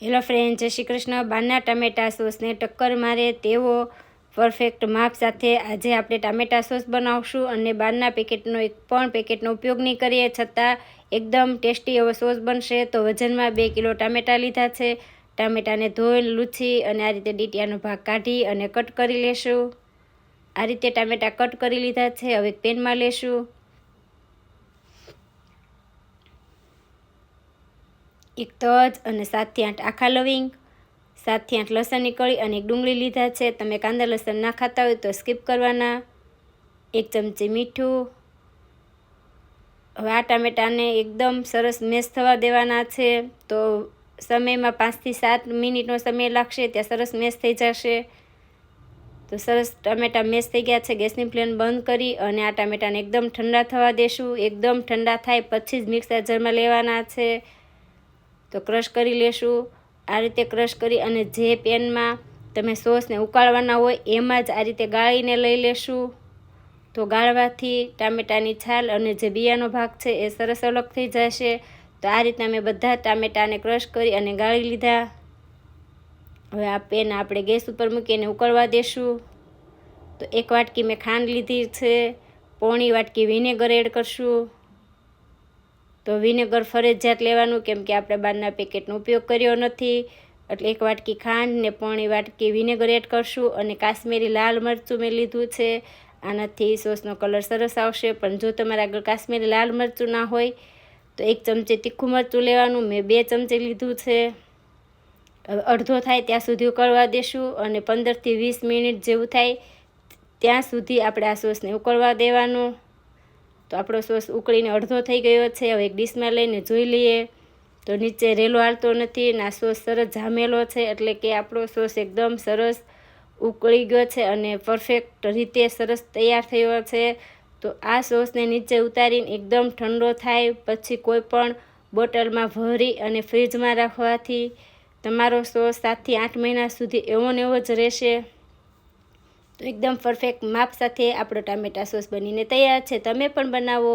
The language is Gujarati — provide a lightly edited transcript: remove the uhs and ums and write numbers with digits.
હેલો ફ્રેન્ડ, જય શ્રી કૃષ્ણ। બહારના ટામેટા સોસને ટક્કર મારે તેવો પરફેક્ટ માપ સાથે આજે આપણે ટામેટા સોસ બનાવશું અને બહારના પેકેટનો એક પણ પેકેટનો ઉપયોગ નહીં કરીએ, છતાં એકદમ ટેસ્ટી એવો સોસ બનશે। તો વજનમાં 2 કિલો ટામેટા લીધા છે। ટામેટાને ધોઈ લૂછી અને આ રીતે ડીટીયાનો ભાગ કાઢી અને કટ કરી લેશું। આ રીતે ટામેટા કટ કરી લીધા છે। હવે એક પેનમાં લેશું। એક તજ અને 7 થી 8 આખા લવિંગ, 7 થી 8 લસણની કળી અને એક ડુંગળી લીધા છે। તમે કાંદા લસણ ના ખાતા હોય તો સ્કીપ કરવાના। 1 ચમચી મીઠું। હવે આ ટામેટાને એકદમ સરસ મેશ થવા દેવાના છે। તો સમયમાં 5 થી 7 મિનિટનો સમય લાગશે, ત્યાં સરસ મેશ થઈ જશે। તો સરસ ટામેટા મેશ થઈ ગયા છે। ગેસની ફ્લેમ બંધ કરી અને આ ટામેટાને એકદમ ઠંડા થવા દેશું। એકદમ ઠંડા થાય પછી જ મિક્સર જારમાં લેવાના છે। તો ક્રશ કરી લેશું। આ રીતે ક્રશ કરી અને જે પેનમાં તમે સોસને ઉકાળવાના હોય એમાં જ આ રીતે ગાળીને લઈ લેશું। તો ગાળવાથી ટામેટાની છાલ અને જે બિયાનો ભાગ છે એ સરસ અલગ થઈ જશે। તો આ રીતના મેં બધા ટામેટાને ક્રશ કરી અને ગાળી લીધા। હવે આ પેન આપણે ગેસ ઉપર મૂકીને ઉકળવા દેશું। તો 1 વાટકી મેં ખાંડ લીધી છે, પોણી વાટકી વિનેગર એડ કરશું। તો વિનેગર ફરજિયાત લેવાનું, કેમ કે આપણે બહારના પેકેટનો ઉપયોગ કર્યો નથી, એટલે 1 વાટકી ખાંડ ને પોણી વાટકી વિનેગર એડ કરશું। અને કાશ્મીરી લાલ મરચું મેં લીધું છે। આનાથી સોસનો કલર સરસ આવશે। પણ જો તમારા આગળ કાશ્મીરી લાલ મરચું ના હોય તો 1 ચમચી તીખું મરચું લેવાનું, મેં 2 ચમચી લીધું છે। હવે અડધો થાય ત્યાં સુધી ઉકળવા દેશું અને 15 થી 20 મિનિટ જેવું થાય ત્યાં સુધી આપણે આ સોસને ઉકળવા દેવાનું। તો આપણો સોસ ઉકળીને અડધો થઈ ગયો છે। હવે એક ડીશમાં લઈને જોઈ લઈએ તો નીચે રેલો હાલતો નથી અને આ સોસ સરસ જામેલો છે, એટલે કે આપણો સોસ એકદમ સરસ ઉકળી ગયો છે અને પરફેક્ટ રીતે સરસ તૈયાર થયો છે। તો આ સોસને નીચે ઉતારીને એકદમ ઠંડો થાય પછી કોઈ પણ બોટલમાં ભરી અને ફ્રીજમાં રાખવાથી તમારો સોસ 7 થી 8 મહિના સુધી એવો ને એવો જ રહેશે। તો એકદમ પરફેક્ટ માપ સાથે આપણો ટામેટા સોસ બનીને તૈયાર છે। તમે પણ બનાવો।